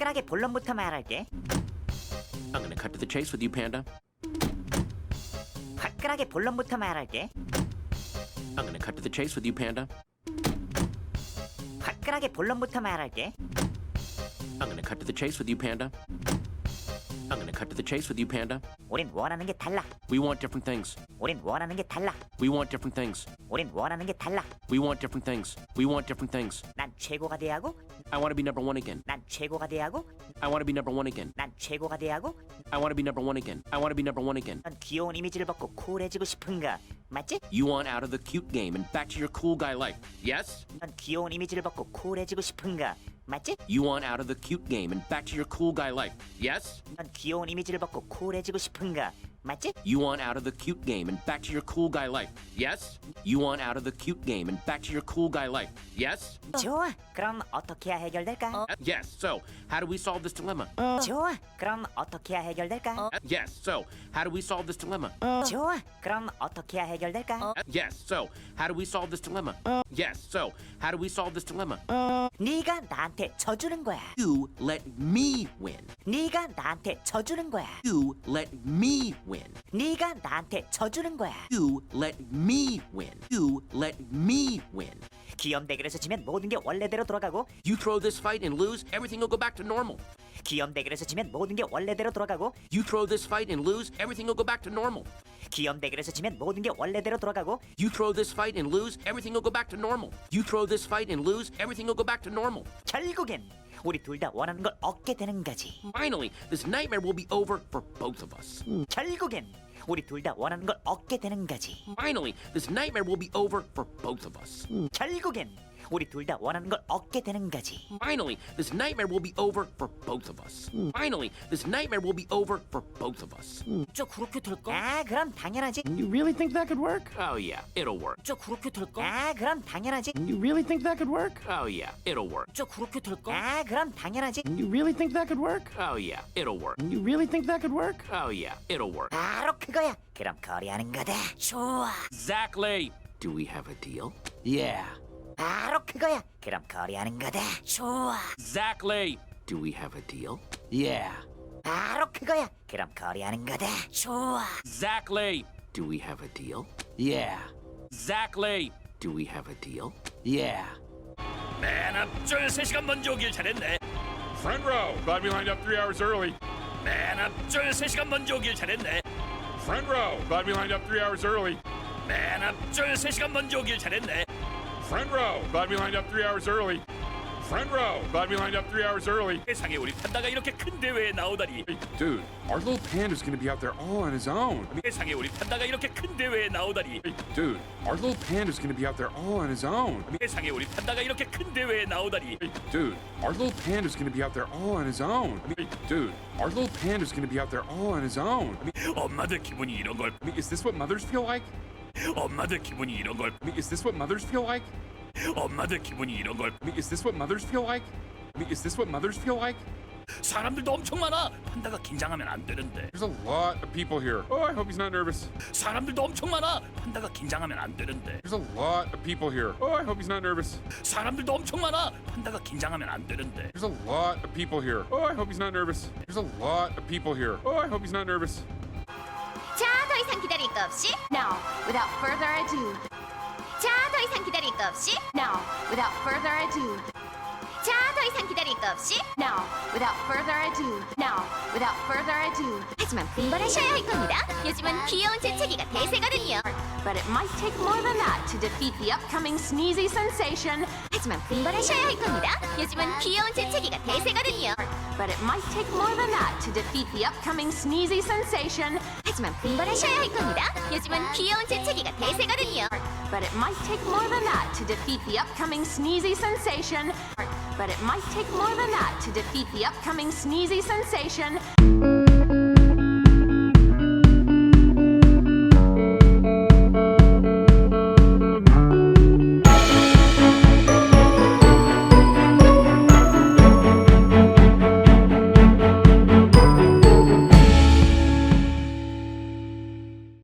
화끈하게 본론부터 말할게. I'm gonna cut to the chase with you, Panda. 화끈하게 본론부터 말할게. I'm gonna cut to the chase with you, Panda. 화끈하게 본론부터 말할게. I'm gonna cut to the chase with you, Panda. I'm gonna cut to the chase with you, Panda. 우린 원하는 게 달라. We want different things. 우린 원하는 게 달라. We want different things. 우린 원하는 게 달라. We want different things. We want different things. 난 최고가 돼야 하고, I want to be number one again. 난 최고가 돼야 하고, I want to be number one again. 난 최고가 돼야 하고. I want to be number one again. I want to be number one again. 넌 귀여운 이미지를 벗고 쿨해지고 싶은가? 맞지? You want out of the cute game and back to your cool guy life. Yes? 넌 귀여운 이미지를 벗고 쿨해지고 싶은가? 맞지? You want out of the cute game and back to your cool guy life. Yes? 넌 귀여운 이미지를 벗고 쿨해지고 싶은가? 맞지? You want out of the cute game and back to your cool guy life. Yes? You want out of the cute game and back to your cool guy life. Yes? 좋아. 그럼 어떻게 해야 해결될까? Yes. So, how do we solve this dilemma? 좋아. 그럼 어떻게 해야 해결될까? Yes. So, how do we solve this dilemma? 좋아. 그럼 어떻게 해야 해결될까? Yes. So, how do we solve this dilemma? Yes. So, how do we solve this dilemma? 네가 나한테 져주는 거야. You let me win. 네가 나한테 져주는 거야. You let me win. 네가 나한테 져주는 거야. You let me win. You let me win. 기염 대결에서 지면 모든 게 원래대로 돌아가고, You throw this fight and lose, everything will go back to normal. 기염 대결에서 지면 모든 게 원래대로 돌아가고, You throw this fight and lose, everything will go back to normal. 기염 대결에서 지면 모든 게 원래대로 돌아가고, You throw this fight and lose, everything will go back to normal. You throw this fight and lose, everything will go back to normal. 결국엔 우리 둘 다 원하는 걸 얻게 되는 거지. Finally, this nightmare will be over for both of us. 결국엔 우리 둘 다 원하는 걸 얻게 되는 거지. Finally, this nightmare will be over for both of us. 결국엔 우리 둘 다 원하는 걸 얻게 되는 거지. Finally, this nightmare will be over for both of us. Finally, this nightmare will be over for both of us. 진짜 그렇게 될까? 아, 그럼 당연하지. You really think that could work? Oh yeah, it'll work. 진짜 그렇게 될까? 아, 그럼 당연하지. You really think that could work? Oh yeah, it'll work. 진짜 그렇게 될까? 아, 그럼 당연하지. You really think that could work? Oh yeah, it'll work. You really think that could work? Oh yeah, it'll work. 바로 그거야. 그럼 거래하는 거다. 좋아. Exactly. Do we have a deal? Yeah. 바로 그거야. 그럼 거래하는 거다. 좋아. Exactly. Do we have a deal? Yeah. 바로 그거야. 그럼 거래하는 거다. 좋아. Exactly. Do we have a deal? Yeah. Exactly. Do we have a deal? Yeah. 맨 앞줄 3시간 먼저 오길 잘했네. Front row. Glad we lined up 3 hours early. 맨 앞줄 3시간 먼저 오길 잘했네. Front row. Glad we lined up 3 hours early. 맨 앞줄 3시간 먼저 오길 잘했네. Front row. Glad we lined up 3 hours early. Front row. Glad we lined up 3 hours early. 세상에 우리 판다가 이렇게 큰 대회에 나오다니. Hey, dude, our little panda's gonna be out there all on his own. 세상에 우리 판다가 이렇게 큰 대회에 나오다니. Hey, dude, our little panda's gonna be out there all on his own. 세상에 우리 판다가 이렇게 큰 대회에 나오다니. Hey, dude, our little panda's gonna be out there all on his own. Hey, dude, our little panda's gonna be out there all on his own. 엄마들 기분이 이런 걸. Is this what mothers feel like? 엄마들 기분이 이런 걸. Is this what mothers feel like? 엄마들 기분이 이런 걸. Is this what mothers feel like? Is this what mothers feel like? 사람들도 엄청 많아. 판다가 긴장하면 안 되는데. There's a lot of people here. Oh, I hope he's not nervous. 사람들도 엄청 많아. 판다가 긴장하면 안 되는데. There's a lot of people here. Oh, I hope he's not nervous. 사람들도 엄청 많아. 판다가 긴장하면 안 되는데. There's a lot of people here. Oh, I hope he's not nervous. There's a lot of people here. Oh, I hope he's not nervous. 자, 더 이상 기다릴 거 없이 Now, without further ado. 자, 더 이상 기다릴 거 없이 Now, without further ado. 자, 더 이상 기다릴 거 없이 Now, without further ado. Now, without further ado. 하지만 분발하셔야 할 겁니다. 요즘은 귀여운 재채기가 대세거든요. But it might take more than that to defeat the upcoming sneezy sensation. 하지만 분발하셔야 할 겁니다. 요즘은 귀여운 재채기가 대세거든요. But it might take more than that to defeat the upcoming sneezy sensation. 하지만 분발하셔야 할 겁니다. 요즘은 귀여운 재채기가 대세거든요. But it might take more than that to defeat the upcoming sneezy sensation. But it might take more than that to defeat the upcoming sneezy sensation.